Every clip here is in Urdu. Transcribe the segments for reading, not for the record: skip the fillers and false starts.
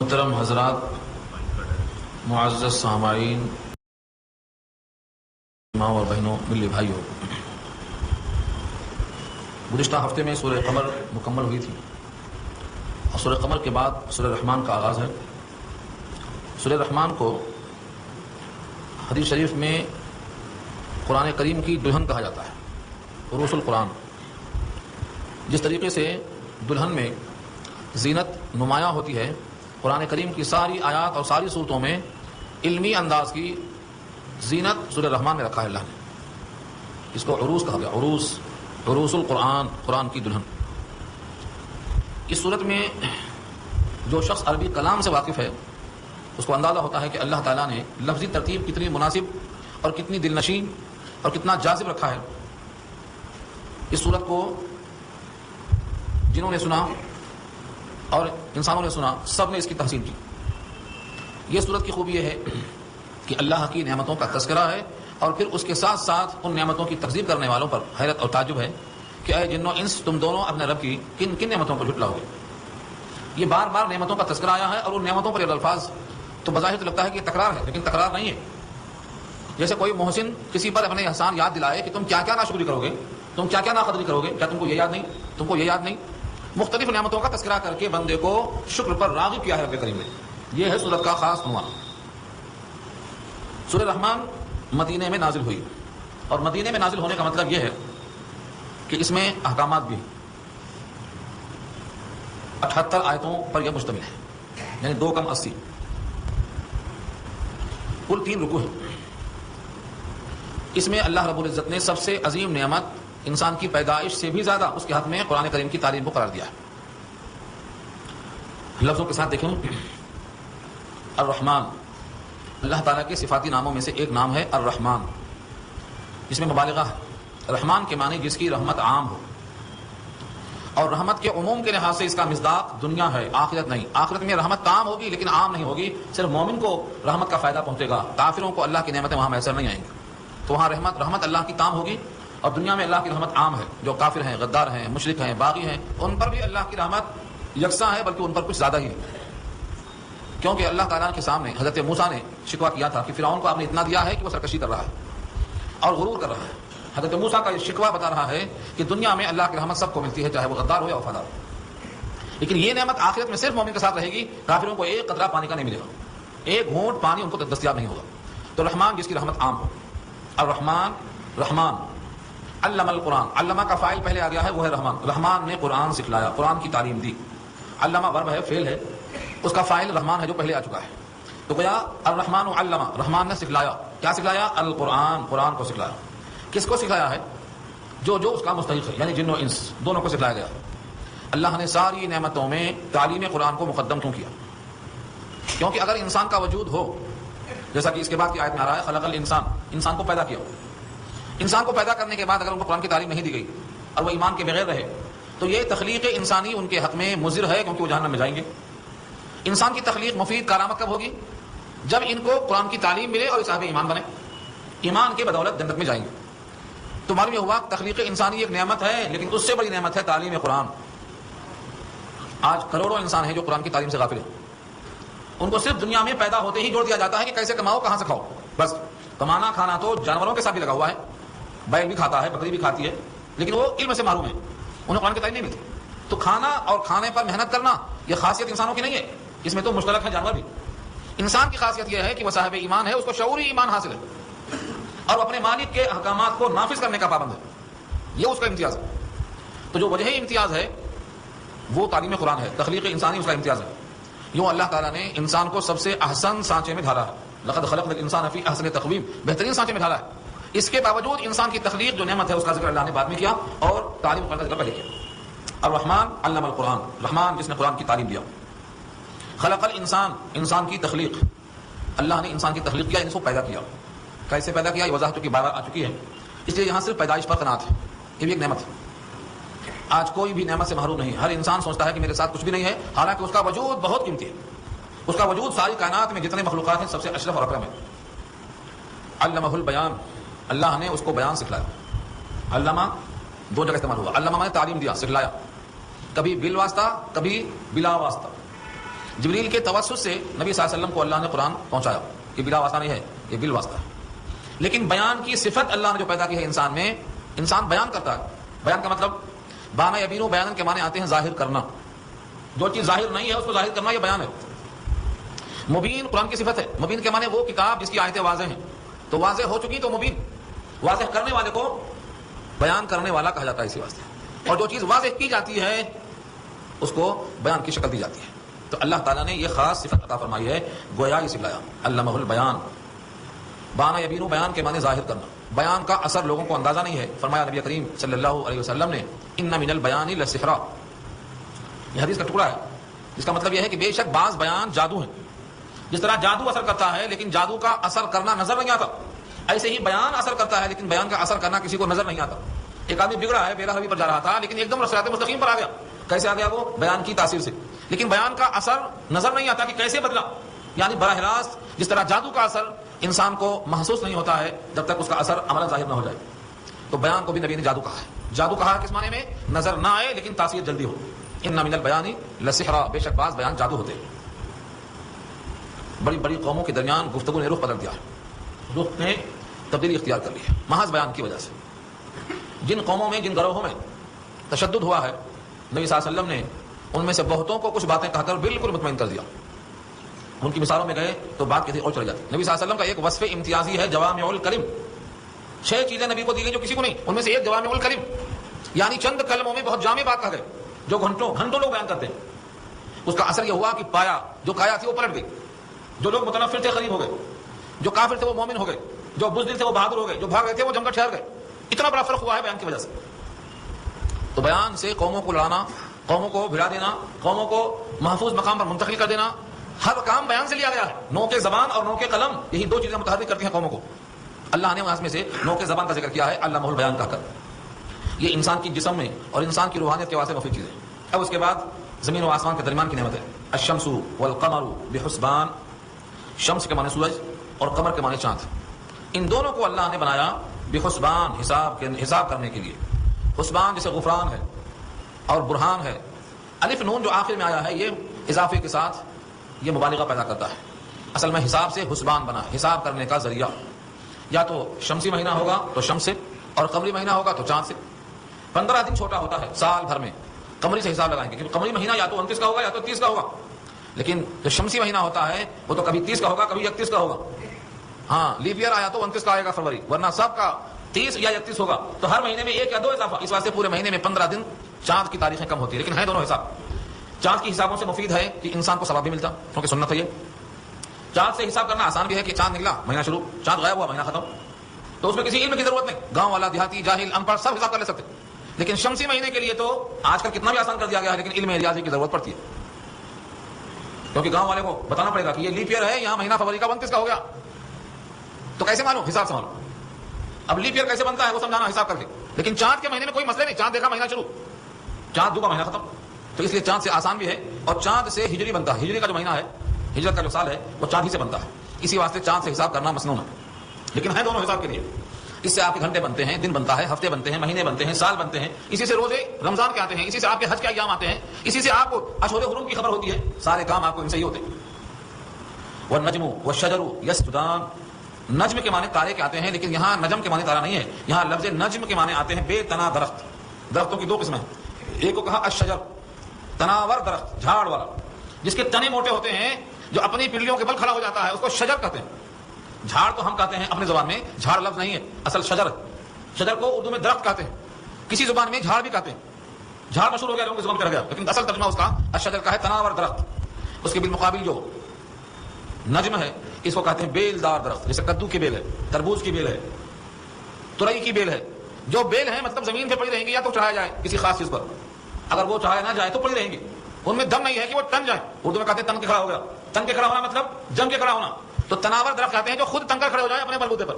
محترم حضرات، معزز سامعین، ماں اور بہنوں، ملی بھائیوں، گزشتہ ہفتے میں سورہ قمر مکمل ہوئی تھی اور سورہ قمر کے بعد سورہ رحمان کا آغاز ہے۔ سورہ رحمان کو حدیث شریف میں قرآن کریم کی دلہن کہا جاتا ہے، عروس القرآن۔ جس طریقے سے دلہن میں زینت نمایاں ہوتی ہے، قرآن کریم کی ساری آیات اور ساری صورتوں میں علمی انداز کی زینت سورہ رحمان میں رکھا ہے اللہ نے۔ اس کو عروس کہا گیا، عروس القرآن، قرآن کی دلہن۔ اس صورت میں جو شخص عربی کلام سے واقف ہے اس کو اندازہ ہوتا ہے کہ اللہ تعالیٰ نے لفظی ترتیب کتنی مناسب اور کتنی دل نشین اور کتنا جاذب رکھا ہے۔ اس صورت کو جنہوں نے سنا اور انسانوں نے سنا، سب نے اس کی تحسین کی۔ یہ صورت کی خوبی یہ ہے کہ اللہ کی نعمتوں کا تذکرہ ہے اور پھر اس کے ساتھ ساتھ ان نعمتوں کی تکذیب کرنے والوں پر حیرت اور تعجب ہے کہ اے جن و انس، تم دونوں اپنے رب کی کن کن نعمتوں کو جھٹلاؤ گے۔ یہ بار بار نعمتوں کا تذکرہ آیا ہے اور ان نعمتوں پر یہ الفاظ تو بظاہر لگتا ہے کہ تکرار ہے، لیکن تکرار نہیں ہے۔ جیسے کوئی محسن کسی پر اپنے احسان یاد دلائے کہ تم کیا کیا ناشکری کرو گے، تم کیا کیا ناقدری کرو گے، کیا تم کو یہ یاد نہیں، تم کو یہ یاد نہیں۔ مختلف نعمتوں کا تذکرہ کر کے بندے کو شکر پر راغب کیا ہے رب کریم نے۔ یہ ہے سورت کا خاص عنوان۔ سورہ رحمان مدینے میں نازل ہوئی، اور مدینے میں نازل ہونے کا مطلب یہ ہے کہ اس میں احکامات بھی 78 آیتوں پر یہ مشتمل ہے، یعنی 2 کم 80، کل 3 رکوع ہیں۔ اس میں اللہ رب العزت نے سب سے عظیم نعمت انسان کی پیدائش سے بھی زیادہ اس کے حق میں قرآن کریم کی تعلیم کو قرار دیا ہے۔ لفظوں کے ساتھ دیکھیں، الرحمن، اللہ تعالیٰ کے صفاتی ناموں میں سے ایک نام ہے الرحمن، جس میں مبالغہ ہے۔ رحمان کے معنی جس کی رحمت عام ہو، اور رحمت کے عموم کے لحاظ سے اس کا مصداق دنیا ہے، آخرت نہیں۔ آخرت میں رحمت تام ہوگی لیکن عام نہیں ہوگی، صرف مومن کو رحمت کا فائدہ پہنچے گا، کافروں کو اللہ کی نعمتیں وہاں میسر نہیں آئیں گی۔ تو وہاں رحمت اللہ کی تام ہوگی، اور دنیا میں اللہ کی رحمت عام ہے۔ جو کافر ہیں، غدار ہیں، مشرک ہیں، باغی ہیں، ان پر بھی اللہ کی رحمت یکساں ہے، بلکہ ان پر کچھ زیادہ ہی ہے۔ کیونکہ اللہ تعالیٰ کے سامنے حضرت موسیٰ نے شکوہ کیا تھا کہ فرعون کو آپ نے اتنا دیا ہے کہ وہ سرکشی کر رہا ہے اور غرور کر رہا ہے۔ حضرت موسیٰ کا یہ شکوہ بتا رہا ہے کہ دنیا میں اللہ کی رحمت سب کو ملتی ہے، چاہے وہ غدار ہو یا وفادار ہو، لیکن یہ نعمت آخرت میں صرف مومن کے ساتھ رہے گی، کافروں کو ایک قطرہ پانی کا نہیں ملے گا، ایک گھونٹ پانی ان کو دستیاب نہیں ہوگا۔ تو رحمان جس کی رحمت عام ہو، الرحمن، رحمان، علم القرآن، علمہ کا فاعل پہلے آ گیا ہے، وہ ہے رحمان۔ رحمان نے قرآن سکھلایا، قرآن کی تعلیم دی۔ علمہ ورب ہے، فعل ہے، اس کا فاعل رحمان ہے جو پہلے آ چکا ہے۔ تو گویا الرحمن علمہ، رحمان نے سکھلایا۔ کیا سکھلایا؟ القرآن، قرآن کو سکھلایا۔ کس کو سکھلایا ہے؟ جو اس کا مستحق ہے، یعنی جن و انس دونوں کو سکھلایا گیا۔ اللہ نے ساری نعمتوں میں تعلیم قرآن کو مقدم کیوں کیا؟ کیونکہ اگر انسان کا وجود ہو، جیسا کہ اس کے بعد کی آیت میں آ رہا ہے، خلق الانسان، انسان کو پیدا کیا، انسان کو پیدا کرنے کے بعد اگر ان کو قرآن کی تعلیم نہیں دی گئی اور وہ ایمان کے بغیر رہے تو یہ تخلیق انسانی ان کے حق میں مضر ہے، کیونکہ وہ جہنم میں جائیں گے۔ انسان کی تخلیق مفید کارآمد کب ہوگی؟ جب ان کو قرآن کی تعلیم ملے اور صاحب ایمان بنے، ایمان کے بدولت جنت میں جائیں گے۔ تو معلوم یہ ہوا تخلیق انسانی ایک نعمت ہے، لیکن اس سے بڑی نعمت ہے تعلیم قرآن۔ آج کروڑوں انسان ہیں جو قرآن کی تعلیم سے غافل ہیں، ان کو صرف دنیا میں پیدا ہوتے ہی جوڑ دیا جاتا ہے کہ کیسے کماؤ، کہاں سے کھاؤ، بس۔ کمانا کھانا تو جانوروں کے ساتھ بھی لگا ہوا ہے، بیل بھی کھاتا ہے، بکری بھی کھاتی ہے، لیکن وہ علم سے محروم ہے، انہیں قرآن کی تعلیم نہیں ملتی۔ تو کھانا اور کھانے پر محنت کرنا یہ خاصیت انسانوں کی نہیں ہے، اس میں تو مشترک ہے جانور بھی۔ انسان کی خاصیت یہ ہے کہ وہ صاحب ایمان ہے، اس کو شعوری ایمان حاصل ہے اور اپنے مالک کے احکامات کو نافذ کرنے کا پابند ہے، یہ اس کا امتیاز ہے۔ تو جو وجہ امتیاز ہے وہ تعلیم قرآن ہے، تخلیق انسانی اس کا امتیاز ہے۔ یوں اللہ تعالیٰ نے انسان کو سب سے احسن سانچے میں ڈھالا ہے، لقد خلقنا الانسان فی احسن تقویم، بہترین سانچے میں ڈھالا ہے۔ اس کے باوجود انسان کی تخلیق جو نعمت ہے اس کا ذکر اللہ نے بعد میں کیا اور تعلیم قرآن کا ذکر پہلے کیا۔ الرحمن علم القرآن، رحمان جس نے قرآن کی تعلیم دیا۔ خلق الانسان، انسان کی تخلیق، اللہ نے انسان کی تخلیق کیا، ان کو پیدا کیا۔ کیسے پیدا کیا یہ وضاحت چونکہ بار بار آ چکی ہے، اس لیے یہاں صرف پیدائش پر قناعت ہے، یہ بھی ایک نعمت ہے۔ آج کوئی بھی نعمت سے محروم نہیں، ہر انسان سوچتا ہے کہ میرے ساتھ کچھ بھی نہیں ہے، حالانکہ اس کا وجود بہت قیمتی ہے، اس کا وجود ساری کائنات میں جتنے مخلوقات ہیں سب سے اشرف اور اکرم ہے۔ علمہ البیان، اللہ نے اس کو بیان سکھلایا۔ علمہ 2 جگہ استعمال ہوا، علمہ نے تعلیم دیا، سکھلایا، کبھی بال واسطہ کبھی بلا واسطہ۔ جبریل کے توسط سے نبی صلی اللہ علیہ وسلم کو اللہ نے قرآن پہنچایا. یہ بلا واسطہ نہیں ہے, یہ بال واسطہ ہے. لیکن بیان کی صفت اللہ نے جو پیدا کی ہے انسان میں, انسان بیان کرتا ہے. بیان کا مطلب بانا یبینو, بیان کے معنی آتے ہیں ظاہر کرنا. جو چیز ظاہر نہیں ہے اس کو ظاہر کرنا, یہ بیان ہے. مبین قرآن کی صفت ہے. مبین کے معنی وہ کتاب جس کی آیتیں واضح ہیں, تو واضح ہو چکی تو مبین. واضح کرنے والے کو بیان کرنے والا کہا جاتا ہے اسی واسطے. اور جو چیز واضح کی جاتی ہے اس کو بیان کی شکل دی جاتی ہے. تو اللہ تعالیٰ نے یہ خاص صفت عطا فرمائی ہے, گویا سکھلایا. علمہ البیان, بانا یبینو, بیان کے معنی ظاہر کرنا. بیان کا اثر لوگوں کو اندازہ نہیں ہے. فرمایا نبی کریم صلی اللہ علیہ وسلم نے, ان من البیان لسحرا. یہ حدیث کا ٹکڑا ہے جس کا مطلب یہ ہے کہ بے شک بعض بیان جادو ہیں. جس طرح جادو اثر کرتا ہے لیکن جادو کا اثر کرنا نظر نہیں آتا, ایسے ہی بیان اثر کرتا ہے لیکن بیان کا اثر کرنا کسی کو نظر نہیں آتا. ایک آدمی بگڑا ہے, بے راہی پر جا رہا تھا, لیکن ایک دم صراط مستقیم پر آ گیا. کیسے آ گیا وہ؟ بیان کی تاثیر سے. لیکن بیان کا اثر نظر نہیں آتا کہ کیسے بدلا. یعنی براہ راست جس طرح جادو کا اثر انسان کو محسوس نہیں ہوتا ہے جب تک اس کا اثر عملاً ظاہر نہ ہو جائے, تو بیان کو بھی نبی نے جادو کہا ہے. جادو کہا کس معنی میں؟ نظر نہ آئے لیکن تاثیر جلدی ہو. ان من البیان لسحرا, بے شک بعض بیان جادو ہوتے ہیں. بڑی بڑی قوموں کے درمیان گفتگو نے رخ بدل دیا ہے, رخ نے تبدیلی اختیار کر لی ہے محض بیان کی وجہ سے. جن قوموں میں, جن گروہوں میں تشدد ہوا ہے, نبی صلی اللہ علیہ وسلم نے ان میں سے بہتوں کو کچھ باتیں کہہ کر بالکل مطمئن کر دیا. ان کی مثالوں میں گئے تو بات کسی اور چلی جاتی. نبی صلی اللہ علیہ وسلم کا ایک وصف امتیازی ہے جوامع الکلم. 6 چیزیں نبی کو دی گئی جو کسی کو نہیں. ان میں سے ایک جوامع الکلم, یعنی چند کلموں میں بہت جامع بات کہہ گئے جو گھنٹوں لوگ بیان کرتے ہیں. اس کا اثر یہ ہوا کہ پایا جو کایا تھی وہ پلٹ گئی. جو لوگ متنفر تھے قریب ہو گئے, جو کافر تھے وہ مومن ہو گئے, جو بزدل تھے وہ بہادر ہو گئے, جو بھاگ رہے تھے وہ جم کر ٹھہر گئے. اتنا بڑا فرق ہوا ہے بیان کی وجہ سے. تو بیان سے قوموں کو لڑانا, قوموں کو بھلا دینا, قوموں کو محفوظ مقام پر منتقل کر دینا, ہر کام بیان سے لیا گیا ہے. نوک زبان اور نوک قلم, یہی 2 چیزیں متحرک کرتی ہیں قوموں کو. اللہ نے وہاں میں سے نوک زبان کا ذکر کیا ہے, علمہ البیان کہہ کر. یہ انسان کی جسم میں اور انسان کی روحانیت کے واسطے مفید چیز ہے. اب اس کے بعد زمین و آسمان کے درمیان کی نعمت ہے. الشمس والقمر بحسبان, شمس کے معنی سورج اور قمر کے معنی چاند. ان دونوں کو اللہ نے بنایا بحسبان, حساب کرنے کے لیے. حسبان جیسے غفران ہے اور برہان ہے. الف نون جو آخر میں آیا ہے یہ اضافے کے ساتھ یہ مبالغہ پیدا کرتا ہے. اصل میں حساب سے حسبان بنا, حساب کرنے کا ذریعہ. یا تو شمسی مہینہ ہوگا تو شمس سے, اور قمری مہینہ ہوگا تو چاند سے. 15 دن چھوٹا ہوتا ہے سال بھر میں, قمری سے حساب لگائیں گے کیونکہ قمری مہینہ یا تو 29 کا ہوگا یا تو 30 کا ہوگا. لیکن جو شمسی مہینہ ہوتا ہے وہ تو کبھی 30 کا ہوگا کبھی 31 کا ہوگا. ہاں لیپ ایئر آیا تو 29 کا آئے گا فروری, ورنہ سب کا 30 یا 31 ہوگا. تو ہر مہینے میں 1 یا 2 اضافہ. اس واسطے پورے مہینے میں 15 دن چاند کی تاریخیں کم ہوتی ہے, لیکن ہیں دونوں حساب. چاند کی حسابوں سے مفید ہے کہ انسان کو ثواب بھی ملتا, کیونکہ سنت ہے یہ. چاند سے حساب کرنا آسان بھی ہے کہ چاند نکلا مہینہ شروع, چاند غائب ہوا مہینہ ختم. تو اس میں کسی علم کی ضرورت نہیں, گاؤں والا, دیہاتی, جاہل, ان پڑھ سب حساب کر لے سکتے. لیکن شمسی مہینے کے لیے تو آج کل کتنا بھی آسان کر دیا گیا ہے, لیکن علم ریاضی کی ضرورت پڑتی ہے. کیونکہ گاؤں والے کو بتانا پڑے گا کہ یہ لیپ ایئر ہے, یہاں مہینہ فروری کا 29 کا ہو گیا. تو کیسے معلوم؟ حساب سے معلوم. اب لیپ ایئر کیسے بنتا ہے وہ سمجھانا حساب کر کے. لیکن چاند کے مہینے میں کوئی مسئلہ نہیں, چاند دیکھا مہینہ شروع, چاند ڈوبا مہینہ ختم. تو اس لیے چاند سے آسان بھی ہے, اور چاند سے ہجری بنتا ہے. ہجری کا جو مہینہ ہے, ہجرت کا جو سال ہے, وہ چاند ہی سے بنتا ہے. اسی واسطے چاند سے حساب کرنا مسنون ہے. لیکن ہے دونوں حساب کے لیے. اس سے آپ کے گھنٹے بنتے ہیں, دن بنتا ہے, ہفتے بنتے ہیں, مہینے بنتے ہیں, سال بنتے ہیں. اسی سے روزے رمضان کے آتے ہیں, اسی سے آپ کے حج کے ایام آتے ہیں, اسی سے آپ کو اشہر حرم کی خبر ہوتی ہے. سارے کام آپ کو ان سے ہی ہوتے ہیں. والنجم والشجر یسجدان, نجم کے معنی تارے کے آتے ہیں, لیکن یہاں نجم کے معنی تارا نہیں ہے. یہاں لفظ نجم کے معنی آتے ہیں بے تنا درخت. درختوں کی 2 قسمیں ہیں. ایک کو کہا الشجر, تناور درخت, جھاڑ والا, جس کے تنے موٹے ہوتے ہیں, جو اپنی پنڈلیوں کے بل کھڑا ہو جاتا ہے, اس کو شجر کہتے ہیں. جھاڑ تو ہم کہتے ہیں اپنی زبان میں, جھاڑ لفظ نہیں ہے, اصل شجر. شجر کو اردو میں درخت کہتے ہیں, کسی زبان میں جھاڑ بھی کہتے ہیں. جھاڑ مشہور ہو گیا, لوگوں کی زبان پہ رہ گیا, لیکن اصل ترجمہ اس کا الشجر کا ہے, تناور درخت. اس کے بالمقابل جو نجم ہے اس کو کہتے ہیں بیل دار درخت. جیسے کدو کی بیل ہے, تربوز کی بیل ہے, ترئی کی بیل ہے. جو بیل ہے مطلب زمین پہ پڑی رہیں گی یا تو چڑھایا جائے کسی خاص چیز پر, اگر وہ چڑھایا نہ جائے تو پڑی رہیں گی. ان میں دم نہیں ہے کہ وہ ٹن جائیں. اردو میں کہتے ہیں تن کے کھڑا ہو گیا. تن کے کھڑا ہونا مطلب جم کے کھڑا ہونا. تو تناور درخت کہتے ہیں جو خود تن کر کھڑے ہو جائے اپنے بلبوتے پر,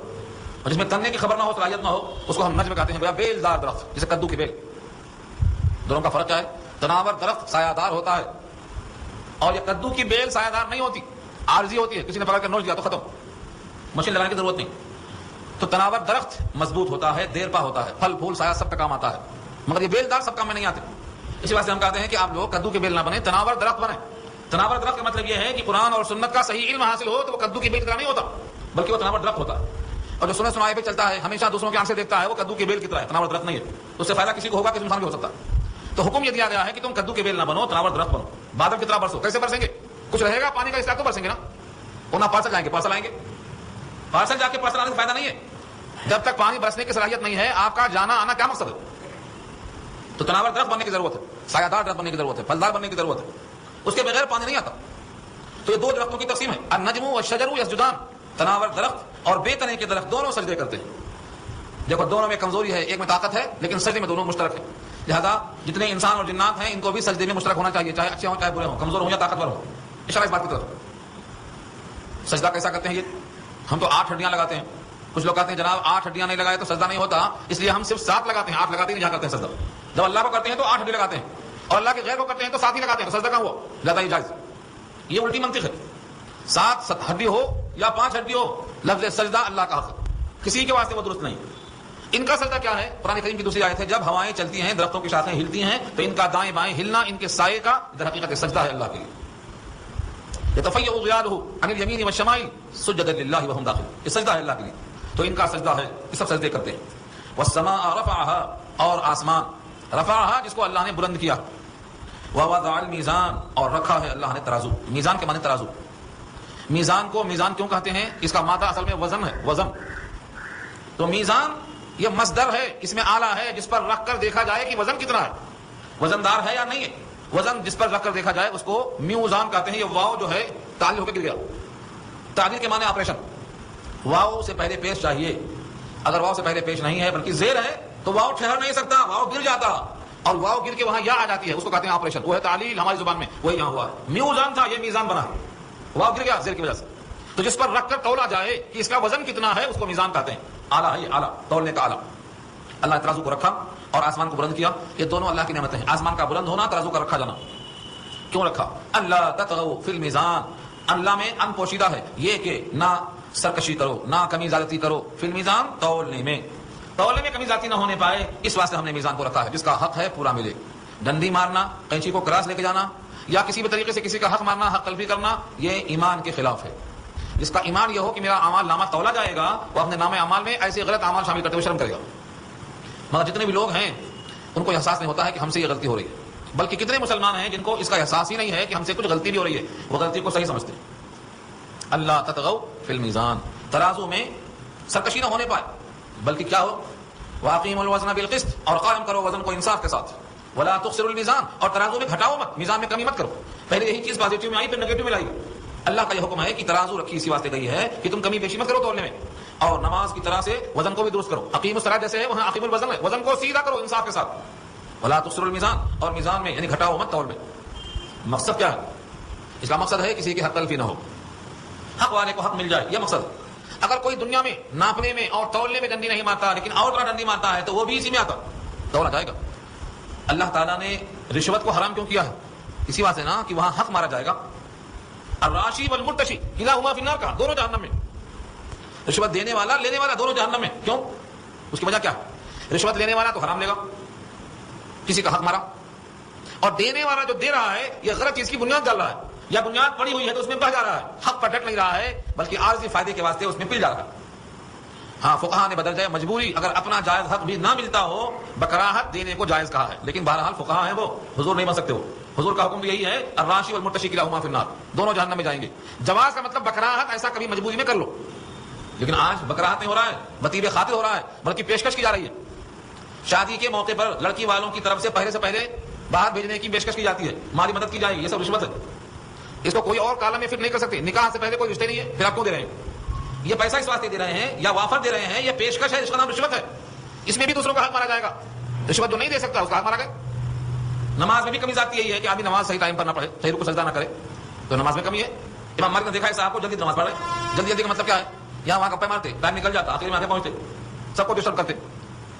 اور جس میں تننے کی خبر نہ ہو, صلاحیت نہ ہو, اس کو ہم نجم کہتے ہیں بیل دار درخت. جیسے کدو کی بیل. دونوں کا فرق کیا ہے؟ تناور درخت سایہ دار ہوتا ہے, اور یہ کدو کی بیل سایہ دار نہیں ہوتی, عارضی ہوتی ہے. کسی نے پکڑ کر نوچ دیا تو ختم, مشین لگانے کی ضرورت نہیں. تو تناور درخت مضبوط ہوتا ہے, دیر پا ہوتا ہے, پھل پھول سایہ سب کا کام آتا ہے, مگر یہ بیل دار سب کام میں نہیں آتے. اسی واسطے ہم کہتے ہیں کہ آپ لوگ کدو کے بیل نہ بنے, تناور درخت بنے. تناور درخت کا مطلب یہ ہے کہ قرآن اور سنت کا صحیح علم حاصل ہو تو وہ کدو کی بیل کی طرح نہیں ہوتا، بلکہ وہ تناور درخت ہوتا ہے. اور جو سنت سنائے پہ چلتا ہے، ہمیشہ دوسروں کی آنکھ سے دیکھتا ہے، وہ کدو کی بیل کی طرح ہے، تناور درخت نہیں ہے. تو اس سے فائدہ کسی کو ہوگا، کسی انسان کو ہو سکتا ہے. تو حکم یہ دیا گیا ہے کہ تم کدو کے بیل نہ بنو، تناور درخت بنو. بادل کی طرح برسو. کیسے برسیں گے؟ کچھ رہے گا پانی کا، اس طرح تو برسیں گے نا. وہ نہ پارسل جائیں گے، پارسل آئیں گے. پارسل جا کے پارسل آنے سے فائدہ نہیں ہے جب تک پانی برسنے کی صلاحیت نہیں ہے. آپ کا جانا آنا کیا مقصد ہے؟ تو تناور درخت بننے کی ضرورت ہے، سایہ دار درخت بننے کی ضرورت ہے، پھلدار بننے کی ضرورت ہے. اس کے بغیر پانی نہیں آتا. تو یہ دو درختوں کی تقسیم ہے، النجم والشجر یسجدان. تناور درخت اور بے تنے کے درخت دونوں سجدے کرتے ہیں. دیکھو دونوں میں کمزوری ہے، ایک میں طاقت ہے، لیکن سجدے میں دونوں مشترک ہے. لہذا جتنے انسان اور جنات ہیں ان کو بھی سجدے میں مشترک ہونا چاہیے، چاہے اچھے ہوں چاہے برے ہوں، کمزور ہوں یا طاقتور ہوں. اشارہ اس بات کی طرف. سجدہ کیسا کرتے ہیں؟ یہ ہم تو 8 ہڈیاں لگاتے ہیں. کچھ لوگ کہتے ہیں جناب 8 ہڈیاں نہیں لگائے تو سجدہ نہیں ہوتا، اس لیے ہم صرف 7 لگاتے ہیں، 8 لگاتے نہیں. جہاں کرتے ہیں سجدہ جب اللہ کو کرتے ہیں تو 8 ہڈی لگاتے ہیں، اور اللہ کے غیر کو کرتے ہیں تو 7 ہی لگاتے ہیں. تو سجدہ کہاں ہوا؟ زیادہ ہی جائز. یہ الٹی منطق ہے. 7 ہڈی ہو یا 5 ہڈی ہو، لفظ سجدہ اللہ کا حق ہے، کسی کے واسطے وہ درست نہیں. ان کا سجدہ کیا ہے؟ قرآن کریم کی دوسری آیت ہے، جب ہوائیں چلتی ہیں، درختوں کی شاخیں ہلتی ہیں تو ان کا دائیں بائیں ہلنا ان کے سائے کا در حقیقت سجدہ ہے اللہ کے لیے. یتفیأ ظلالہ عن الیمین والشمائل سجدا للہ وہم داخلون. یہ سجدہ ہے اللہ کے لیے، تو ان کا سجدہ ہے، یہ سب سجدے کرتے ہیں. والسماء رفعها، اور آسمان رفعها جس کو اللہ نے بلند کیا. ووضع المیزان، اور رکھا ہے اللہ نے ترازو. میزان کے معنی ترازو. میزان کو میزان کیوں کہتے ہیں؟ اس کا مادہ اصل میں وزن ہے، وزن. تو میزان یہ مصدر ہے، اس میں آلہ ہے جس پر رکھ کر دیکھا جائے کہ وزن کتنا ہے، وزندار ہے یا نہیں ہے. وزن جس پر رکھ کر دیکھا جائے اس کو میوزان کہتے ہیں. یہ واو جو ہے تعلیل ہو کے گر گیا. تعلیل کے معنی آپریشن. واو سے پہلے پیش چاہیے، اگر واو سے پہلے پیش نہیں ہے بلکہ زیر ہے تو واو ٹھہر نہیں سکتا، واو گر جاتا، اور واو گر کے وہاں یا آ جاتی ہے، اس کو کہتے ہیں آپریشن. وہ ہے تعلیل ہماری زبان میں، وہی یہاں ہوا ہے. میوزان تھا، یہ میزان بنا، واو گر گیا زیر کی وجہ سے. تو جس پر رکھ کر تولا جائے کہ اس کا وزن کتنا ہے اس کو میزان کہتے ہیں. آلہ ہے، یہ آلہ تولنے کا آلہ. اللہ نے ترازو کو رکھا اور آسمان کو بلند کیا. یہ دونوں اللہ کی نعمتیں ہیں. آسمان کا بلند ہونا، ترازو کا رکھا جانا. کیوں رکھا؟ اللہ تطغوا فی المیزان. اللہ میں ان پوشیدہ ہے یہ کہ نہ سرکشی کرو، نہ کمی زیادتی کرو. فی المیزان، تولنے میں کمی زیادتی نہ ہونے پائے، اس واسطے ہم نے میزان کو رکھا ہے. جس کا حق ہے پورا ملے. ڈنڈی مارنا، قینچی کو کراس لے کے جانا، یا کسی بھی طریقے سے کسی کا حق مارنا، حق تلفی کرنا، یہ ایمان کے خلاف ہے. جس کا ایمان یہ ہو کہ میرا اعمال نامہ تولا جائے گا، وہ اپنے نام اعمال میں ایسے غلط اعمال شامل کرتے ہوئے شرم کرے گا. مگر جتنے بھی لوگ ہیں ان کو احساس نہیں ہوتا ہے کہ ہم سے یہ غلطی ہو رہی ہے. بلکہ کتنے مسلمان ہیں جن کو اس کا احساس ہی نہیں ہے کہ ہم سے کچھ غلطی بھی ہو رہی ہے، وہ غلطی کو صحیح سمجھتے ہیں. اللہ تطغوا فی المیزان، ترازو میں سرکشی نہ ہونے پائے، بلکہ کیا ہو؟ واقیموا الوزن بالقسط، اور قائم کرو وزن کو انصاف کے ساتھ. ولا تخسروا المیزان، اور ترازو میں گھٹاؤ مت، میزان میں کمی مت کرو. پہلے یہی چیز پازیٹیو میں آئی پھر نیگیٹو میں لائی. اللہ کا یہ حکم ہے کہ ترازو رکھی اسی واسطے گئی ہے کہ تم کمی بیشی مت کرو تولنے میں، اور نماز کی طرح سے وزن کو بھی درست کرو. اقیم الصلاۃ جیسے ہے وہاں اقیم الوزن ہے، وزن کو سیدھا کرو انصاف کے ساتھ. ولا تخسروا المیزان، اور میزان میں یعنی گھٹاؤ مت تول میں. مقصد کیا ہے اس کا؟ مقصد ہے کسی کی حق تلفی نہ ہو، حق والے کو حق مل جائے، یہ مقصد ہے. اگر کوئی دنیا میں ناپنے میں اور تولنے میں ڈنڈی نہیں مارتا لیکن اور طرح ڈنڈی مارتا ہے تو وہ بھی اسی میں آتا، تولا جائے گا. اللہ تعالیٰ نے رشوت کو حرام کیوں کیا ہے؟ اسی واسطے نا کہ وہاں حق مارا جائے گا. الراشی والمرتشی کلاہما فی النار، کا دونوں جہنم میں. رشوت دینے والا لینے والا دونوں جہنم میں. کیوں؟ اس کی وجہ کیا ہے؟ رشوت لینے والا تو حرام لے گا، کسی کا حق مارا، اور دینے والا جو دے رہا ہے یہ غلط چیز کی بنیاد ڈال رہا ہے، یا بنیاد پڑی ہوئی ہے تو اس میں بہ جا رہا ہے، حق پر ڈٹ نہیں رہا ہے بلکہ عارضی فائدے کے واسطے اس میں پل جا رہا ہے. ہاں فقہاء نے بدل جائے مجبوری، اگر اپنا جائز حق بھی نہ ملتا ہو بکراہت دینے کو جائز کہا ہے. لیکن بہرحال فقہاء ہیں وہ حضور نہیں بن سکتے. وہ حضور کا حکم بھی یہی ہے، الراشی والمرتشی کلاہما فی النار، دونوں جہنم میں جائیں گے. جواز کا مطلب بکراہت ایسا کبھی مجبوری میں کر لو، لیکن آج بکراہت نہیں ہو رہا ہے، بطیب خاطر ہو رہا ہے، بلکہ پیشکش کی جا رہی ہے. شادی کے موقع پر لڑکی والوں کی طرف سے پہلے باہر بھیجنے کی پیشکش کی جاتی ہے، مالی مدد کی جائے گی. یہ سب رشوت ہے. اس کو کوئی اور کالم میں فٹ نہیں کر سکتے. نکاح سے پہلے کوئی رشتے نہیں ہے، پھر آپ کیوں دے رہے ہیں؟ یہ پیسہ اس واسطے دے رہے ہیں یا وافر دے رہے ہیں، یہ پیشکش ہے، اس کا نام رشوت ہے. اس میں بھی دوسروں کا حق مارا جائے گا. رشوت جو نہیں دے سکتا اس کا حق مارا گیا. نماز میں بھی کمی ذاتی یہی ہے کہ آدمی نماز صحیح ٹائم پر نہ پڑھے، صحیح رکوع سجدہ نہ کرے، تو نماز میں کمی ہے. امام مالک نے دیکھا ہے صاحب کو جلدی نماز پڑھ رہے. جلدی کا مطلب کیا ہے؟ یہاں وہاں گپے مارتے، ٹائم نکل جاتا، آخر میں آگے پہنچتے، سب کو ڈسٹرب کرتے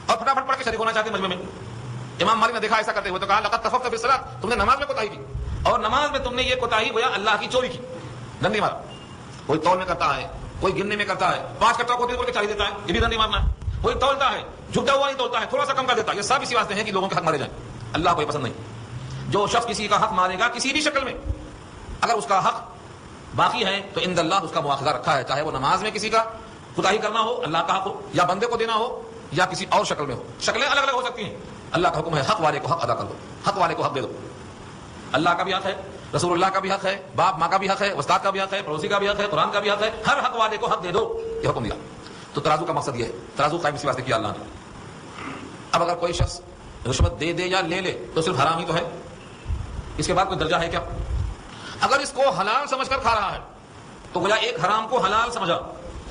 اور پھٹافٹ پڑھ کے شریک ہونا چاہتے مجمع میں. امام مالک نے دیکھا ایسا کرتے ہوئے تو کہا لقد کفرت بالصلاۃ، تم نے نماز میں کوتاہی کی، اور نماز میں تم نے یہ کوتاہی گویا اللہ کی چوری کی. ڈنڈی مارا. کوئی تول میں کرتا ہے، کوئی گننے میں کرتا ہے، 5 کٹا کو دے کے 40 دیتا ہے، یہ بھی ڈنڈی مارنا ہے. کوئی تولتا ہے، جھکا ہوا نہیں تولتا ہے، تھوڑا سا کم کر دیتا ہے. یہ سب اسی واسطے ہیں کہ لوگوں کے حق مارے جائیں. اللہ کو یہ پسند نہیں. جو شخص کسی کا حق مارے گا کسی بھی شکل میں، اگر اس کا حق باقی ہے تو عند اللہ اس کا مواخذہ رکھا ہے، چاہے وہ نماز میں کسی کا کوتاہی کرنا ہو اللہ کا حق ہو، یا بندے کو دینا ہو، یا کسی اور شکل میں ہو. شکلیں الگ الگ ہو سکتی ہیں. اللہ کا حکم ہے حق والے کو حق ادا کر دو، حق والے کو حق دے دو. اللہ کا بھی حق ہے، رسول اللہ کا بھی حق ہے، باپ ماں کا بھی حق ہے، استاد کا بھی حق ہے، پڑوسی کا بھی حق ہے، قرآن کا بھی حق ہے. ہر حق والے کو حق دے دو، یہ حکم دیا. تو ترازو کا مقصد یہ ہے، ترازو قائم اسی واسطے کیا اللہ نے. اب اگر کوئی شخص رشوت دے یا لے لے تو صرف حرام ہی تو ہے، اس کے بعد کوئی درجہ ہے کیا؟ اگر اس کو حلال سمجھ کر کھا رہا ہے تو گویا ایک حرام کو حلال سمجھا،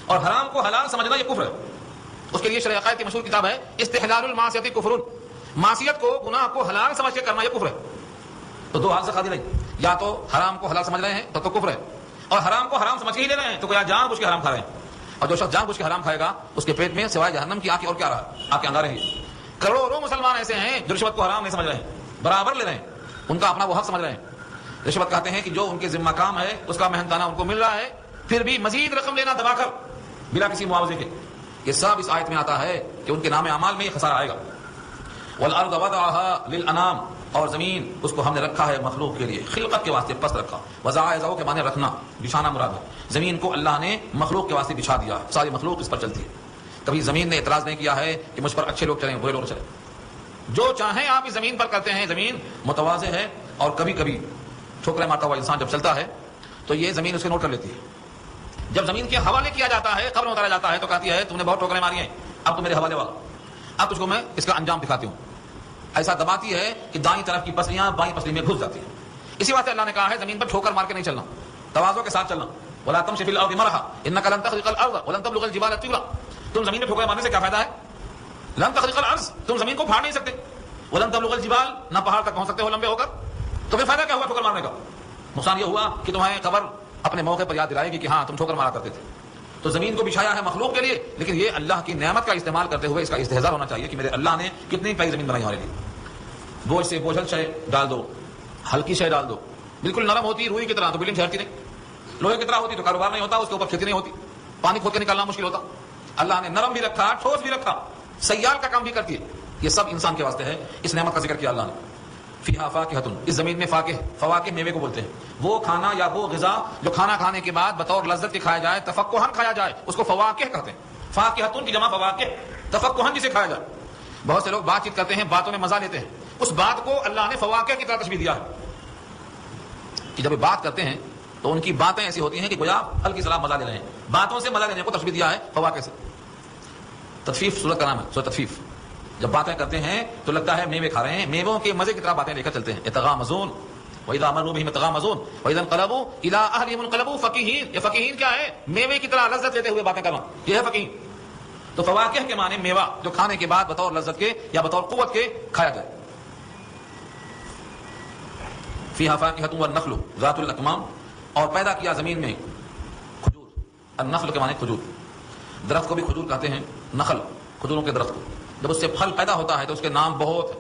اور حرام کو حلال سمجھنا یہ کفر ہے. اس کے لیے شرع عقائد کی مشہور کتاب ہے استحلال المعصیۃ کفر. معصیت کو، گناہ کو حلال سمجھ کے کرنا یہ کفر ہے. تو دو حال سے خالی نہیں، یا تو حرام کو حلال سمجھ رہے ہیں تو کفر ہے، اور حرام کو حرام سمجھ کے ہی لے رہے ہیں تو گویا جان بوجھ کے حرام کھا رہے ہیں. اور جو شخص جان بوجھ کے حرام کھائے گا اس کے پیٹ میں سوائے جہنم کی آنکھیں اور کیا رہا؟ آنکھیں انگارے ہیں. کروڑوں مسلمان ایسے ہیں جو رشوت کو حرام نہیں سمجھ رہے ہیں، برابر لے رہے ہیں، ان کا اپنا وہ حق سمجھ رہے ہیں. رشوت کہتے ہیں کہ جو ان کے ذمہ کام ہے اس کا محنتانہ ان کو مل رہا ہے، پھر بھی مزید رقم لینا دبا کر بلا کسی معاوضے کے. یہ سب اس آیت میں آتا ہے کہ ان کے نام اعمال میں یہ خسارہ آئے گا. والارض وضعها للانام، اور زمین اس کو ہم نے رکھا ہے مخلوق کے لیے، خلقت کے واسطے پست رکھا. وضع کے معنی رکھنا، بچھانا مراد ہے. زمین کو اللہ نے مخلوق کے واسطے بچھا دیا، ساری مخلوق اس پر چلتی ہے. کبھی زمین نے اعتراض نہیں کیا ہے کہ مجھ پر اچھے لوگ چلیں برے لوگ چلیں. جو چاہیں آپ اس زمین پر کرتے ہیں. زمین متواضع ہے، اور کبھی کبھی ٹھوکریں مارتا ہوا انسان جب چلتا ہے تو یہ زمین اسے نوٹ کر لیتی ہے. جب زمین کے حوالے کیا جاتا ہے، قبر میں اتارا جاتا ہے تو کہتی ہے تم نے بہت ٹھوکریں ماری ہیں، اب تو میرے حوالے والا، اب تجھ کو میں اس کا انجام دکھاتی ہوں. ایسا دباتی ہے کہ دائیں طرف کی پسلیاں بائیں پسلی میں گھس جاتی ہیں. اسی واسطے اللہ نے کہا ہے زمین پر ٹھوکر مار کے نہیں چلنا، تواضع کے ساتھ چلنا. ولا تمشي في الارض مرحا انك لن تخرق الارض ولن تبلغ الجبال طولا. تم زمین میں ٹھوکر مارنے سے کیا فائدہ ہے؟ لن تخرق الارض، تم زمین کو پھاڑ نہیں سکتے. ولن تبلغ الجبال، نہ پہاڑ تک پہنچ سکتے ہو لمبے ہو کر. تو پھر فائدہ کیا ہوا ٹھوکر مارنے کا؟ نقصان یہ ہوا کہ تمہیں قبر اپنے موقع پر یاد دلائے گی کہ ہاں تم ٹھوکر مارا کرتے تھے. تو زمین کو بچھایا ہے مخلوق کے لیے، لیکن یہ اللہ کی نعمت کا استعمال کرتے ہوئے اس کا استحضار ہونا چاہیے کہ میرے اللہ نے کتنی پیاری زمین بنائی ہمارے لیے. بوجھ سے بوجھل شے ڈال دو، ہلکی شے ڈال دو. بالکل نرم ہوتی روئی کی طرح تو بلڈنگ جھڑتی نہیں، لوہے کی طرح ہوتی تو کاروبار نہیں ہوتا، اس کے اوپر کھیتی نہیں ہوتی، پانی کھود کے نکالنا مشکل ہوتا. اللہ نے نرم بھی رکھا، ٹھوس بھی رکھا، سیال کا کام بھی کرتی ہے. یہ سب انسان کے واسطے ہے. اس نعمت کا ذکر کیا اللہ نے. فیہا فاکہۃ، اس زمین میں فواکہ میوے کو بولتے ہیں. وہ کھانا یا وہ غذا جو کھانا کھانے کے بعد بطور لذت کے کھایا جائے، تفقہن کھایا جائے، اس کو فواکہ کہتے ہیں. فاکہۃ کی جمع فواکہ، تفقہن جسے کھایا جائے. بہت سے لوگ بات چیت کرتے ہیں، باتوں میں مزہ لیتے ہیں، اس بات کو اللہ نے فواکہ کی طرح تشبیہ دیا ہے کہ جب یہ بات کرتے ہیں تو ان کی باتیں ایسی ہوتی ہیں کہ گویا ہلکی سلام مزہ لے رہے ہیں. باتوں سے مزہ لینے کو تشبیہ دیا ہے فواکہ سے. تطفیف سورت کا نام ہے، سورۃ تطفیف. جب باتیں کرتے ہیں تو لگتا ہے میوے کھا رہے ہیں، میووں کے مزے کی طرح باتیں لے کر چلتے ہیں. یتغامزون وَإِذَا مَرُّوا بِهِمْ يَتَغَامَزُونَ وَإِذَا انقلبوا إِلَىٰ أَهْلِهِمْ انقلبوا فَكِهِينَ. یہ فقیہین کیا ہے؟ میوے کی طرح لذت لیتے ہوئے باتیں کرنا، یہ ہے فقیہ. تو فواکہ کے معنی میوہ جو کھانے کے بعد بطور لذت کے یا بطور قوت کے کھایا جائے. فیہا فاکہۃ والنخل ذات الاکمام، اور پیدا کیا زمین میں کھجور. النخل کے معنی کھجور. درخت کو بھی کھجور کہتے ہیں، نخل کھجوروں کے درخت کو. جب اس سے پھل پیدا ہوتا ہے تو اس کے نام بہت.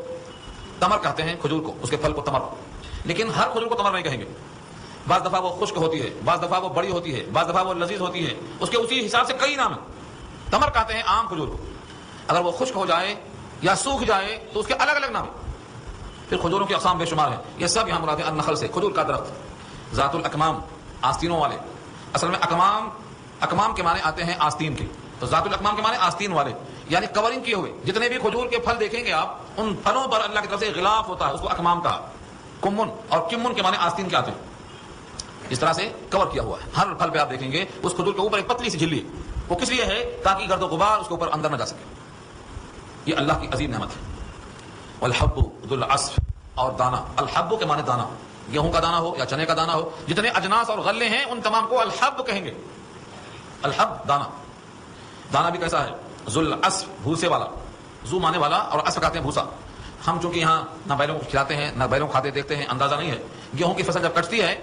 تمر کہتے ہیں کھجور کو، اس کے پھل کو تمر. لیکن ہر کھجور کو تمر نہیں کہیں گے. بعض دفعہ وہ خشک ہوتی ہے، بعض دفعہ وہ بڑی ہوتی ہے، بعض دفعہ وہ لذیذ ہوتی ہے. اس کے اسی حساب سے کئی نام ہیں. تمر کہتے ہیں عام کھجور کو. اگر وہ خشک ہو جائے یا سوکھ جائے تو اس کے الگ الگ نام ہیں. پھر کھجوروں کی اقسام بے شمار ہیں. یہ سب یہاں مراد ہے النخل سے، کھجور کا درخت. ذات الاکمام، آستینوں والے. اصل میں اکمام کے معنی آتے ہیں آستین کے. تو ذات الاکمام کے معنی آستین والے، یعنی کورنگ کیے ہوئے. جتنے بھی کھجور کے پھل دیکھیں گے آپ، ان پھلوں پر اللہ کی طرف سے غلاف ہوتا ہے، اس کو اکمام کہا. کمن اور کمن کے معنی آستین کے آتے ہیں. اس طرح سے کور کیا ہوا ہے. ہر پھل پہ آپ دیکھیں گے اس کھجور کے اوپر ایک پتلی سی جھلی. وہ کس لیے ہے؟ تاکہ گرد و غبار اس کے اوپر اندر نہ جا سکے. یہ اللہ کی عظیم نعمت ہے. والحب ذو العصف، اور دانا. الحب کے معنی دانا، گیہوں کا دانا ہو یا چنے کا دانا ہو، جتنے اجناس اور غلے ہیں ان تمام کو الحب کہیں گے. الحب دانا. دانا بھی کیسا ہے؟ ذو العصف، بھوسے والا. ذو مانے والا اور عصف کہتے ہیں بھوسا. ہم چونکہ یہاں نہ بیلوں کو کھلاتے ہیں نہ بیلوں کھاتے دیکھتے ہیں، اندازہ نہیں ہے. گیہوں کی فصل جب کٹتی ہے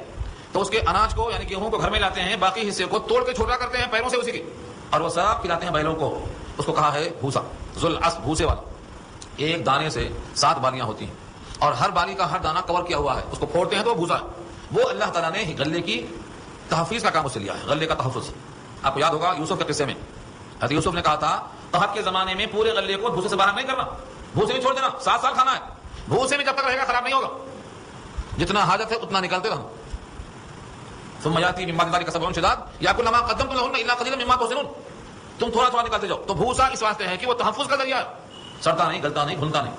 تو اس کے اناج کو یعنی گیہوں کو گھر میں لاتے ہیں، باقی حصے کو توڑ کے چھوٹا کرتے ہیں پیروں سے اسی کے، اور وہ سب کھلاتے ہیں بیلوں کو. اس کو کہا ہے بھوسا. ذو العصف، بھوسے والا. ایک دانے سے 7 بالیاں ہوتی ہیں اور ہر بالی کا ہر دانہ کور کیا ہوا ہے. اس کو پھوڑتے ہیں تو وہ بھوسا ہے. وہ اللہ تعالیٰ نے غلے کی تحفظ کا کام اس سے لیا ہے. غلے کا تحفظ آپ کو یاد ہوگا یوسف کے قصے میں حضرت یوسف نے کہا تھا قحط کے زمانے میں پورے غلے کو بھوسے سے باہر نہیں کرنا، بھوسے میں چھوڑ دینا، 7 سال کھانا ہے. بھوسے میں جب تک رہے گا خراب نہیں ہوگا. جتنا حاجت ہے اتنا نکالتے رہنا. ثم یاتی من بعد ذلک سبع شداد یاکلن ما قدمتم لهن الا قلیلا مما تحسنون. تم تھوڑا تھوڑا نکالتے جاؤ. تو بھوسا اس واسطے ہے کہ وہ تحفظ کا ذریعہ ہے، سڑتا نہیں، گلتا نہیں، گھلتا نہیں.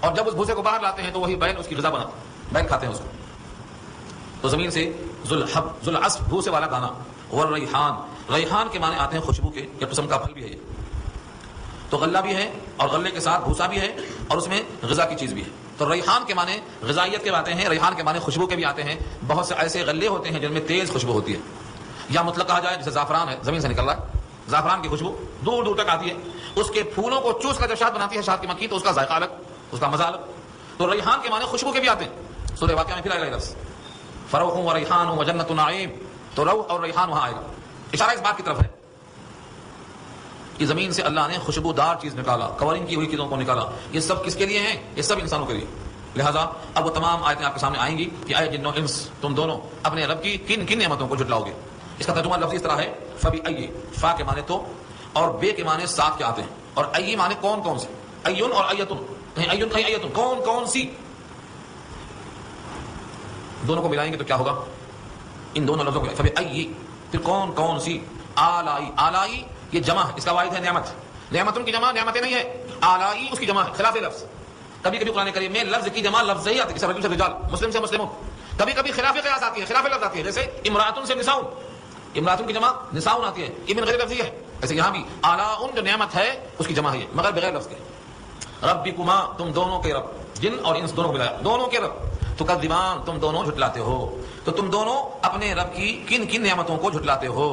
اور جب اس بھوسے کو باہر لاتے ہیں تو وہی بیل اس کی غذا بناتا ہے، بیل کھاتے ہیں اس کو. تو زمین سے ذوالعصف بھوسے والا دانا. والریحان، ریحان کے معنی آتے ہیں خوشبو کے، ایک قسم کا پھل بھی ہے یہ. تو غلہ بھی ہے اور غلے کے ساتھ بھوسا بھی ہے اور اس میں غذا کی چیز بھی ہے. تو ریحان کے معنی غذائیت کے آتے ہیں، ریحان کے معنی خوشبو کے بھی آتے ہیں. بہت سے ایسے غلے ہوتے ہیں جن میں تیز خوشبو ہوتی ہے، یا مطلق کہا جائے جیسے زعفران ہے، زمین سے نکل رہا ہے، زعفران کی خوشبو دور دور تک آتی ہے. اس کے پھولوں کو چوس کر جب شہد بناتی ہے شہد کی مکھی تو اس کا ذائقہ الگ، اس کا مزہ الگ. تو ریحان کے معنی خوشبو کے بھی آتے ہیں. سورہ واقعہ میں پھر آئے گا لفظ فروح و ریحان و جنت نعیم. تو روح اور ریحان وہاں آئے گا. اشارہ اس بات کی طرف ہے کہ زمین سے اللہ نے خوشبودار چیز نکالا، کورنگ کی ہوئی چیزوں کو نکالا. یہ سب کس کے لیے ہیں؟ یہ سب انسانوں کے لیے. لہذا اب وہ تمام آیتیں آپ کے سامنے آئیں گی کہ اے جن و انس، تم دونوں اپنے رب کی کن کن نعمتوں کو جھٹلاؤ گے. اس کا ترجمہ لفظی اس طرح ہے فبأی، فا کے معنی تو اور بے کے معنی ساتھ کے آتے ہیں، اور ای معنی کون کون سے. ایون اور ایتن، کہیں ایون کہیں ایتن، کون کون سی. دونوں کو ملائیں گے تو کیا ہوگا؟ ان دونوں لفظوں کو فبأی، پھر کون کون سی. آلائی، آلائی یہ جمع ہے، اس کا واحد ہے نعمت. نعمتن کی جمع نعمتیں نہیں ہے، آلائی اس کی جمع ہے، خلاف لفظ. کبھی کبھی قرآن کریم میں لفظ کی جمع لفظ ہی آتی ہے، جیسے رجل سے رجال، مسلم سے مسلمون. کبھی کبھی خلاف قیاس آتی ہے، خلاف لفظ آتی ہے، جیسے امراتن سے نساؤن، امراتن کی جمع نساؤن آتی ہے، یہ من غیر لفظی ہے. ایسے یہاں بھی آلاؤن جو نعمت ہے اس کی جمع ہے مگر بغیر لفظ کے. ربکما، تم دونوں کے رب، جن اور انس دونوں کو ملایا، دونوں کے رب. تکذبان، تم دونوں جھٹلاتے ہو. تو تم دونوں اپنے رب کی کن کن نعمتوں کو جھٹلاتے ہو.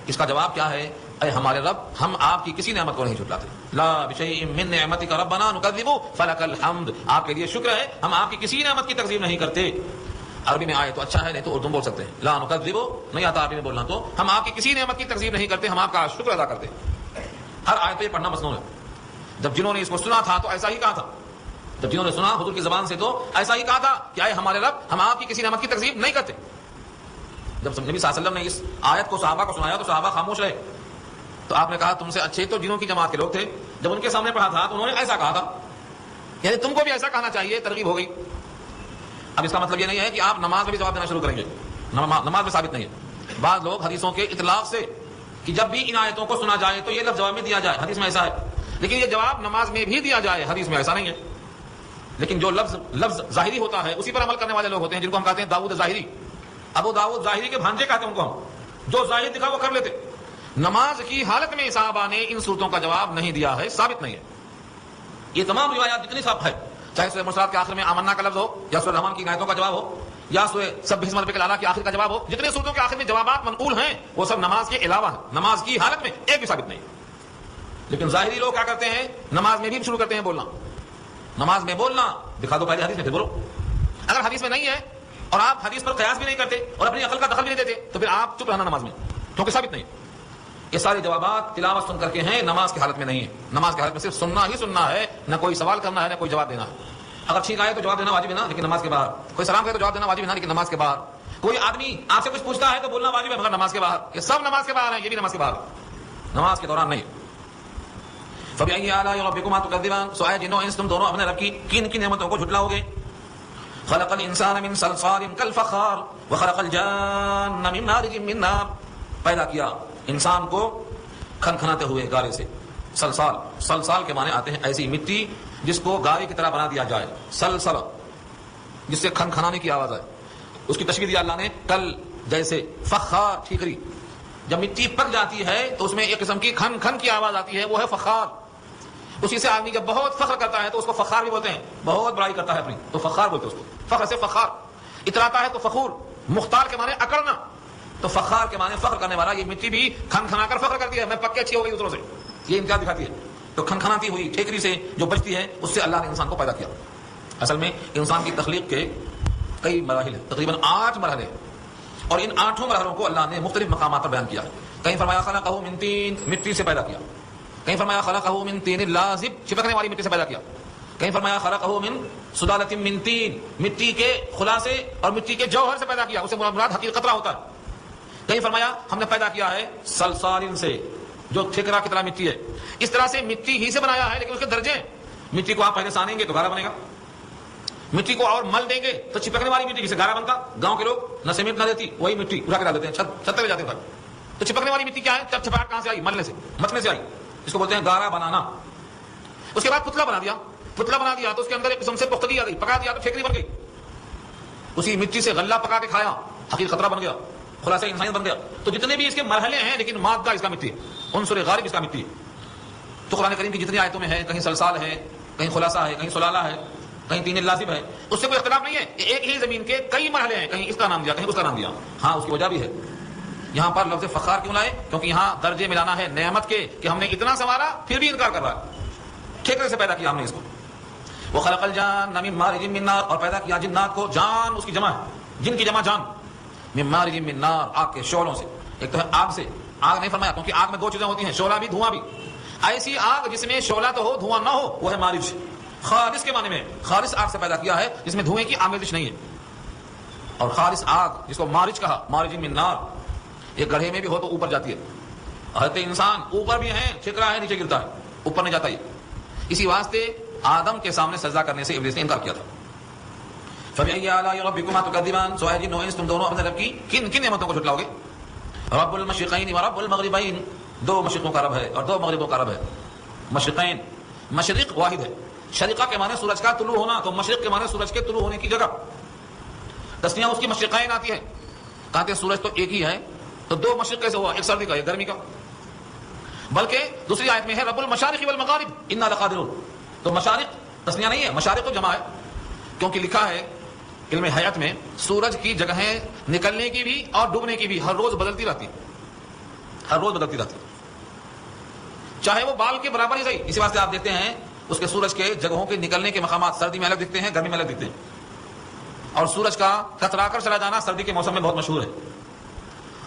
اس کا جواب کیا ہے؟ اے ہمارے رب، ہم آپ کی کسی نعمت کو نہیں جھٹلاتے. لا بشیء من نعمتک ربنا نکذب فلک الحمد، آپ کے لیے شکر ہے ہم آپ کی کسی نعمت کی تکذیب نہیں کرتے. عربی میں آئے تو اچھا ہے، نہیں تو اردو بول سکتے ہیں. لا نکذب نہیں آتا عربی میں بولنا، تو ہم آپ کی کسی نعمت کی تکذیب نہیں کرتے، ہم آپ کا شکر ادا کرتے. ہر آیت پہ پڑھنا مسنون ہے. جب جنہوں نے اس کو سنا تھا تو ایسا ہی کہا تھا، جب جنہوں نے سنا حضور کی زبان سے تو ایسا ہی کہا تھا کہ اے ہمارے رب، ہم آپ کی کسی نعمت کی تکذیب نہیں کرتے. جب نبی صلی اللہ علیہ وسلم نے اس آیت کو صحابہ کو سنایا تو صحابہ خاموش رہے. تو آپ نے کہا تم سے اچھے تو جنہوں کی جماعت کے لوگ تھے. جب ان کے سامنے پڑھا تھا تو انہوں نے ایسا کہا تھا، یعنی تم کو بھی ایسا کہنا چاہیے، ترغیب ہو گئی. اب اس کا مطلب یہ نہیں ہے کہ آپ نماز میں بھی جواب دینا شروع کریں گے، نماز میں ثابت نہیں ہے. بعض لوگ حدیثوں کے اطلاق سے کہ جب بھی ان آیتوں کو سنا جائے تو یہ لفظ جواب میں دیا جائے، حدیث میں ایسا ہے، لیکن یہ جواب نماز میں بھی دیا جائے، حدیث میں ایسا نہیں ہے. لیکن جو لفظ ظاہری ہوتا ہے اسی پر عمل کرنے والے لوگ ہوتے ہیں، جن کو ہم کہتے ہیں داؤد ظاہری. ابو داؤد ظاہری کے بھانجے کہتے ہیں ان کو ہم، جو ظاہر دکھا وہ کر لیتے. نماز کی حالت میں صحابہ نے ان صورتوں کا جواب نہیں دیا ہے، ثابت نہیں ہے. یہ تمام روایات جتنی صاحب ہے، چاہے سورہ مرسلات کے آخر میں آمنا کا لفظ ہو، یا سورہ رحمان کی آیتوں کا جواب ہو، یا سورہ سبح اسم ربک الاعلی کے آخر کا جواب ہو، جتنے صورتوں کے آخر میں جوابات منقول ہیں وہ سب نماز کے علاوہ ہیں. نماز کی حالت میں ایک بھی ثابت نہیں. لیکن ظاہری لوگ کیا کرتے ہیں؟ نماز میں بھی شروع کرتے ہیں بولنا. نماز میں بولنا دکھا دو پہلے حدیث میں پھر بولو. اگر حدیث میں نہیں ہے اور آپ حدیث پر قیاس بھی نہیں کرتے اور اپنی عقل کا دخل بھی نہیں دیتے تو پھر آپ چپ رہنا نماز میں، کیونکہ ثابت نہیں. یہ سارے جوابات تلاوت سن کر کے ہیں، نماز کی حالت میں نہیں ہے. نماز کی حالت میں صرف سننا ہی سننا ہے، نہ کوئی سوال کرنا ہے نہ کوئی جواب دینا ہے. اگر چھینک آئے تو جواب دینا واجب ہے نا، لیکن نماز کے باہر. کوئی سلام کرے تو جواب دینا واجب ہے نا، لیکن نماز کے باہر. کوئی آدمی آپ سے کچھ پوچھتا ہے تو بولنا واجب ہے مگر نماز کے باہر. یہ سب نماز کے باہر ہیں، یہ بھی نماز کے باہر ہے، نماز کے دوران نہیں. فبأي آلاء ربكما تكذبان، سو اے جنوں انس تم دونوں اپنے رب کی کن کن نعمتوں کو جھٹلاؤ گے. خلق الانسان من صلصال كالفخار وخلق الجان من مارج من نار، پیدا کیا انسان کو کھنکھناتے ہوئے گارے سے. سلسال، سلسال کے معنی آتے ہیں ایسی مٹی جس کو گارے کی طرح بنا دیا جائے، سلسل جس سے کھنکھنانے کی آواز آئے. اس کی تشبیہ دی اللہ نے کل جیسے، فخار ٹھیکری. جب مٹی پک جاتی ہے تو اس میں ایک قسم کی کھن کھن کی آواز آتی ہے، وہ ہے فخار. اسی سے آدمی جب بہت فخر کرتا ہے تو اس کو فخار بھی بولتے ہیں، بہت بڑائی کرتا ہے اپنی تو فخار بولتے ہیں اس کو. فخر سے فخار. اتراتا ہے تو فخور. مختار کے معنی اکڑنا، تو فخار کے معنی فخر کرنے والا. یہ مٹی بھی کھن کھنا کر فخر کرتی ہے، میں پک کے اچھی ہو گئی دوسروں سے، یہ امتیاز دکھاتی ہے. تو کھنکھناتی ہوئی ٹھیکری سے جو بچتی ہے اس سے اللہ نے انسان کو پیدا کیا. اصل میں انسان کی تخلیق کے کئی مراحل ہیں، تقریباً 8 مرحلے، اور ان 8 مرحلوں کو اللہ نے مختلف مقامات پر بیان کیا. کہیں فرمایا خلقہ من طین، مٹی سے پیدا کیا. کہیں فرمایا خلقہ من طین لازب، چپکنے والی مٹی سے پیدا کیا. کہیں فرمایا خلقہ من سلالۃ من طین، مٹی کے خلاصے اور مٹی کے جوہر سے پیدا کیا، اسے مراد حقیقی قطرہ ہوتا ہے. کہیں فرمایا ہم نے پیدا کیا ہے سلسال سے، جو ٹھیکرا کی طرح مٹی ہے. اس طرح سے مٹی ہی سے بنایا ہے، لیکن اس کے درجے ہیں. مٹی کو آپ پہلے سانیں گے تو گارا بنے گا، مٹی کو اور مل دیں گے تو چپکنے والی مٹی جسے گارا بنتا، گاؤں کے لوگ نہ سیمنٹ نہ دیتی، وہی مٹی اٹھا کے ڈال دیتے ہیں، چھت پہ جاتے ہیں۔ تو چپکنے والی مٹی کیا ہے؟ چپچپاہٹ کہاں سے آئی؟ ملنے سے، مچنے سے آئی، اس کو بولتے ہیں گارا بنانا۔ اس کے بعد پتلا بنا دیا، پتلا بنا دیا تو اس کے اندر ایک قسم سے پختگی آ گئی، پکا دیا تو ٹھیکری بن گئی، اسی مٹی سے غلہ پکا کے کھایا، حقیقی خطرہ بن گیا، خلاصہ انسانیت بن گیا۔ تو جتنے بھی اس کے مرحلے ہیں لیکن مادہ اس کا مٹی ہے، عنصر غالب اس کا مٹی ہے۔ تو قرآن کریم کی جتنی آیتوں میں ہے، کہیں سلسال ہے، کہیں خلاصہ ہے، کہیں سلالہ ہے، کہیں تین لازم ہے، اس سے کوئی اختلاف نہیں ہے، ایک ہی زمین کے کئی مرحلے ہیں، کہیں اس کا نام دیا، کہیں اس کا نام دیا۔ ہاں اس کی وجہ بھی ہے، یہاں پر لفظ فخار کیوں لائے؟ کیونکہ یہاں درجے ملانا ہے نعمت کے کہ ہم نے اتنا سنوارا پھر بھی انکار کر رہا ہے، ٹھیکرے سے پیدا کیا ہم نے اس کو۔ وہ خلق الجان من مارج من نار، اور پیدا کیا جنات کو، جان اس کی جمع ہے، جن کی جمع جان، من مارج من نار، آگ کے شعلوں سے۔ ایک تو ہے آگ سے، آگ نہیں فرمایا کیونکہ آگ میں دو چیزیں ہوتی ہیں، شعلہ بھی دھواں بھی۔ ایسی آگ جس میں شعلہ تو ہو دھواں نہ ہو وہ ہے مارج، خالص کے معنی میں خالص آگ سے پیدا کیا ہے جس میں دھوئیں کی آمیزش نہیں ہے۔ اور خالص آگ جس کو مارج کہا، مارج من نار، یہ گڑھے میں بھی ہو تو اوپر جاتی ہے، حضرت انسان اوپر بھی ہے، ٹھکرا ہے، نیچے گرتا ہے، اوپر نہیں جاتا۔ یہ اسی واسطے آدم کے سامنے سجدہ کرنے سے ابلیس نے انکار کیا تھا۔ فَبِأَيِّ آلَاءِ رَبِّكُمَا تُكَذِّبَانِ، سوائے جن و انس تم دونوں اپنے رب کی کن نعمتوں کو جھٹلاؤ گے؟ رب المشرقین ورب المغربین، دو مشرقوں کا رب ہے اور دو مغربوں کا رب ہے۔ مشرقین، مشرق واحد ہے، شریقہ کے معنی سورج کا طلوع ہونا، تو مشرق کے معنی سورج کے طلوع ہونے کی جگہ، تسنیہ اس کی مشرقین آتی ہے، کہتے ہیں سورج تو ایک ہی ہے تو دو مشرق کیسے ہوا؟ ایک سردی کا ایک گرمی کا۔ بلکہ دوسری آیت میں ہے رب المشارق والمغارب انا لقادرون، تو مشارق تسنیہ نہیں ہے، مشارق تو جمع ہے، کیونکہ لکھا ہے علم حیات میں سورج کی جگہیں نکلنے کی بھی اور ڈوبنے کی بھی ہر روز بدلتی رہتی، ہر روز بدلتی رہتی، چاہے وہ بال کے برابر ہی صحیح۔ اسی واسطے آپ دیکھتے ہیں اس کے سورج کے جگہوں کے نکلنے کے مقامات سردی میں الگ دکھتے ہیں، گرمی میں الگ دکھتے ہیں، اور سورج کا کترا کر چلا جانا سردی کے موسم میں بہت مشہور ہے۔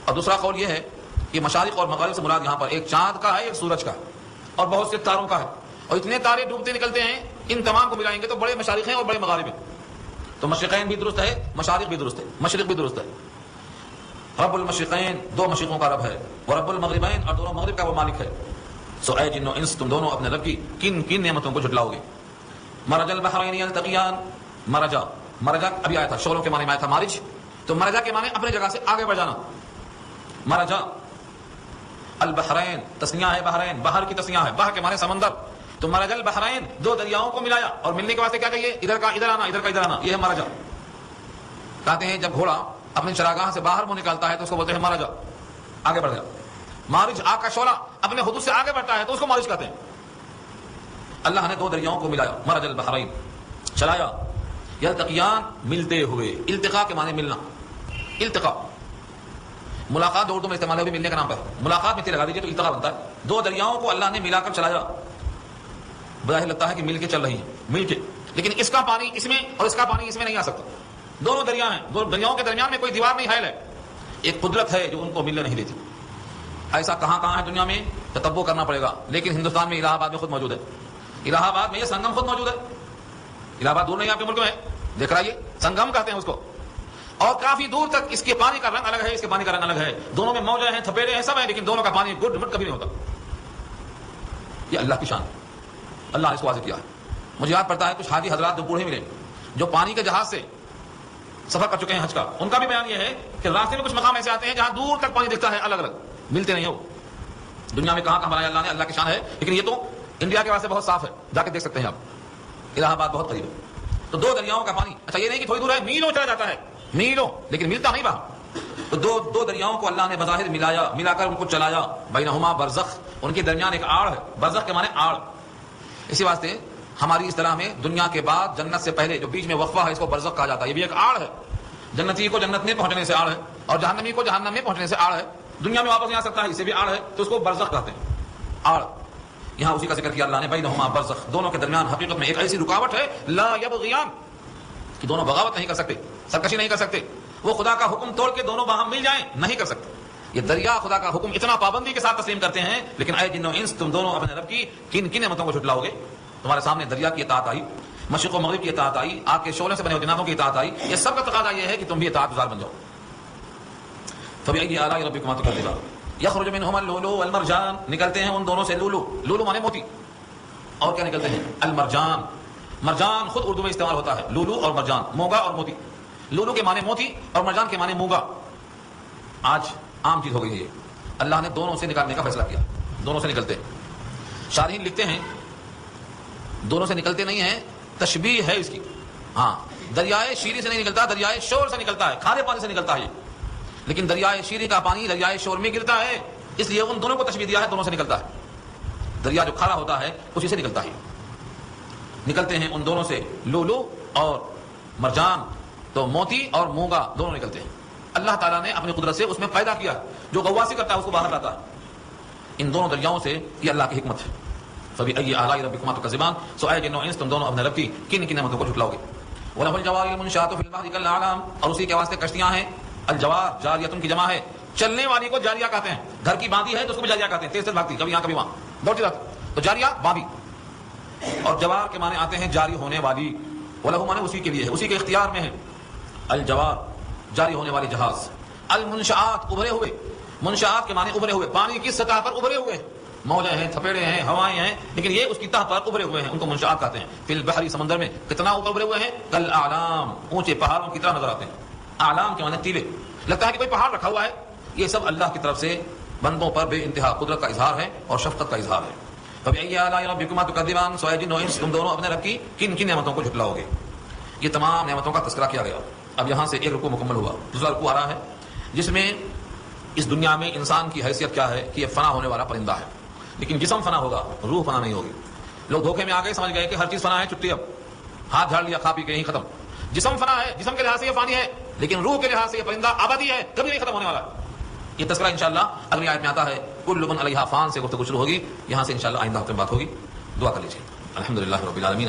اور دوسرا قول یہ ہے کہ مشارق اور مغرب سے مراد یہاں پر ایک چاند کا ہے، ایک سورج کا، اور بہت سے تاروں کا ہے، اور اتنے تارے ڈوبتے نکلتے ہیں، ان تمام کو ملائیں گے تو بڑے مشارق ہیں اور بڑے مغارب ہیں۔ تو مشرقین بھی درست ہے، مشارق بھی درست ہے، مشرق بھی درست ہے۔ رب المشرقین، دو مشرقوں کا رب ہے، اور رب المغربین، اور دونوں مغرب کا وہ مالک ہے۔ سو اے جن و انس تم دونوں اپنے رب کی کن کن نعمتوں کو جھٹلاؤ گے؟ مرج البحرین یلتقیان، مرجا، مرجا ابھی آیا تھا، شعلوں کے معنی میں آیا تھا مارج، تو مرجا کے معنی اپنے جگہ سے آگے بڑھ جانا، مرجا۔ البحرین تسنیہ ہے، بحرین بحر کی تسنیہ ہے، بحر کے معنی سمندر، تو مرج البحرین دو دریاؤں کو ملایا، اور ملنے کے واسطے کیا کہیے؟ ادھر کا ادھر آنا، ادھر کا ادھر آنا، یہ ہے مرجا۔ کہتے ہیں جب گھوڑا اپنی چراگاہ سے باہر منہ نکالتا ہے تو اس کو بولتے ہیں مرجا، آگے بڑھ گیا۔ مارج آگ کا شعلہ اپنے حدود سے آگے بڑھتا ہے تو اس کو مارج کہتے ہیں۔ اللہ نے دو دریاؤں کو ملایا، مرج البحرین، چلایا، یلتقیان ملتے ہوئے، التقاء کے معنی ملنا، التقاء، ملاقات اردو میں استعمال ہے بھی ملنے کا نام پر، ملاقات میں لگا دیجیے تو التقاء بنتا ہے۔ دو دریاؤں کو اللہ نے ملا کر چلایا، بظاہر لگتا ہے کہ مل کے چل رہی ہیں، مل کے، لیکن اس کا پانی اس میں اور اس کا پانی اس میں نہیں آ سکتا، دونوں دریا ہیں، دو دریاؤں کے درمیان میں کوئی دیوار نہیں حائل ہے، ایک قدرت ہے جو ان کو ملنے نہیں دیتی۔ ایسا کہاں کہاں ہے دنیا میں تتبع کرنا پڑے گا، لیکن ہندوستان میں الہ آباد میں خود موجود ہے، الہ آباد میں یہ سنگم خود موجود ہے، الہ آباد دور نہیں آپ کے ملک میں ہے، دیکھ رہا ہے، سنگم کہتے ہیں اس کو، اور کافی دور تک اس کے پانی کا رنگ الگ ہے، اس کے پانی کا رنگ الگ ہے، دونوں میں موجیں ہیں، تھپیڑے ہیں، سب ہیں، لیکن دونوں کا پانی گڈ مٹ کبھی نہیں ہوتا۔ یہ اللہ کی شان، اللہ نے اس کو واضح کیا ہے۔ مجھے یاد پڑتا ہے کچھ حاجی حضرات جو بوڑھے ملے، جو پانی کے جہاز سے سفر کر چکے ہیں حج کا، ان کا بھی بیان یہ ہے کہ راستے میں کچھ مقام ایسے آتے ہیں جہاں دور تک پانی دکھتا ہے، الگ الگ ملتے نہیں ہو۔ دنیا میں کہاں کہاں بنایا اللہ نے، اللہ کی شان ہے، لیکن یہ تو انڈیا کے واسطے بہت صاف ہے، جا کے دیکھ سکتے ہیں آپ، الہ آباد بہت قریب ہے۔ تو دو دریاؤں کا پانی، اچھا یہ نہیں کہ تھوڑی دور ہے، میلوں چلا جاتا ہے، میلوں، لیکن ملتا نہیں باہر۔ تو دو دریاؤں کو اللہ نے بظاہر ملایا، ملا کر ان کو چلایا، بینہما برزخ، ان کے درمیان ایک آڑ ہے، برزخ کے معنی آڑ۔ اسی واسطے ہماری اصطلاح میں دنیا کے بعد جنت سے پہلے جو بیچ میں وقفہ ہے اس کو برزخ کہا جاتا ہے، یہ بھی ایک آڑ ہے، جنتی کو جنت میں پہنچنے سے آڑ ہے، اور جہنمی کو جہنم میں پہنچنے سے آڑ ہے، دنیا میں واپس نہیں آ سکتا ہے، اسے بھی آڑ ہے، تو اس کو برزخ کہتے ہیں، آڑ۔ یہاں اسی کا ذکر کیا اللہ نے، بینہما برزخ، دونوں کے درمیان حقیقت میں ایک ایسی رکاوٹ ہے، لا یبغیان، کہ دونوں بغاوت نہیں کر سکتے، سرکشی نہیں کر سکتے، وہ خدا کا حکم توڑ کے دونوں باہم مل جائیں نہیں کر سکتے۔ یہ دریا خدا کا حکم اتنا پابندی کے ساتھ تسلیم کرتے ہیں، لیکن اے جن و انس تم دونوں اپنے رب کی کن کن نعمتوں کو جھٹلاؤ گے؟ تمہارے سامنے دریا کی اطاعت آئی، مشرق و مغرب کی اطاعت آئی، آگ کے شعلے سے بنے ہوئے جناتوں کی اطاعت آئی، یہ سب کا تقاضا یہ ہے کہ تم بھی اطاعت گزار بن جاؤ۔ فبأي آلاء ربكما تكذبان يخرج منهما اللؤلؤ والمرجان، نکلتے ہیں ان دونوں سے لولو، لولو مانے موتی، اور کیا نکلتے ہیں؟ المرجان، مرجان خود اردو میں استعمال ہوتا ہے، لولو اور مرجان، موگا اور موتی۔ لولو کے معنی موتی اور مرجان کے معنی موگا۔ آج عام چیز ہو گئی ہے یہ، اللہ نے دونوں سے نکالنے کا فیصلہ کیا، دونوں سے نکلتے ہیں۔ شارحین لکھتے ہیں دونوں سے نکلتے نہیں ہیں، تشبیہ ہے اس کی۔ ہاں، دریائے شیری سے نہیں نکلتا، دریائے شور سے نکلتا ہے، کھارے پانی سے نکلتا ہے یہ، لیکن دریائے شیری کا پانی دریائے شور میں گرتا ہے، اس لیے ان دونوں کو تشبیہ دیا ہے، دونوں سے نکلتا ہے۔ دریا جو کھارا ہوتا ہے اسی سے نکلتا ہے، نکلتے ہیں ان دونوں سے لولو اور مرجان، تو موتی اور مونگا دونوں نکلتے ہیں۔ اللہ تعالیٰ نے اپنی قدرت سے اس میں پیدا کیا، جو غواصی کرتا ہے اس کو باہر لاتا ہے ان دونوں دریاؤں سے، یہ اللہ کی حکمت ہے۔ فبأي آلاء ربكما تكذبان، سو اے جنوں انس تم دونوں اپنے رب کی کن کن نعمتوں کو جھٹلاؤ گے۔ وله الجوار المنشآت في البحر كالأعلام، اور اسی کے واسطے کشتیاں ہیں، الجوار جاریتن کی جمع ہے، چلنے والی کو جاریہ کہتے ہیں، گھر کی باندھی ہے تو اس کو بھی جاریہ کہتے ہیں، تیز تیز بھاگتی، کبھی یہاں کبھی وہاں دوڑتی رہتی، تو جاریہ باندھی۔ اور جوار کے معنی آتے ہیں جاری ہونے والی، وله معنی اسی کے لیے ہے، اسی کے اختیار میں ہے، الجوار جاری ہونے والی جہاز۔ المنشآت ابھرے ہوئے، منشآت کے معنی ابھرے ہوئے، پانی کی سطح پر ابھرے ہوئے، موجیں ہیں، تھپیڑے ہیں، ہوائیں ہیں، لیکن یہ اس کی تہ پر ابھرے ہوئے ہیں، ان کو منشآت کہتے ہیں۔ فی البحر سمندر میں کتنا اوپر ابھرے ہوئے ہیں، کالاعلام اونچے پہاڑوں کی طرح نظر آتے ہیں۔ اعلام کے معنی ٹیلے، لگتا ہے کہ کوئی پہاڑ رکھا ہوا ہے۔ یہ سب اللہ کی طرف سے بندوں پر بے انتہا قدرت کا اظہار ہے اور شفقت کا اظہار ہے۔ فبأي آلاء ربكما تكذبان، سوائے جن و انس تم دونوں اپنے رب کی کن کن نعمتوں کو جھٹلاؤ گے۔ یہ تمام نعمتوں کا تذکرہ کیا گیا۔ اب یہاں سے ایک رکوع مکمل ہوا، دوسرا رکوع آ رہا ہے جس میں اس دنیا میں انسان کی حیثیت کیا ہے کہ یہ فنا ہونے والا پرندہ ہے، لیکن جسم فنا ہوگا، روح فنا نہیں ہوگی۔ لوگ دھوکے میں آ گئے، سمجھ گئے کہ ہر چیز فنا ہے، چھٹی، اب ہاتھ جھاڑ لیا، کھا پی کے ہی ختم۔ جسم فنا ہے، جسم کے لحاظ سے یہ فانی ہے، لیکن روح کے لحاظ سے یہ پرندہ ابدی ہے، کبھی نہیں ختم ہونے والا۔ یہ تذکرہ انشاءاللہ اگلی آیت میں آتا ہے، کل من علیہا فان سے گفتگو شروع ہوگی، یہاں سے انشاءاللہ آئندہ ہفتے میں بات ہوگی۔ دعا کر لیجیے۔ الحمدللہ رب العالمین۔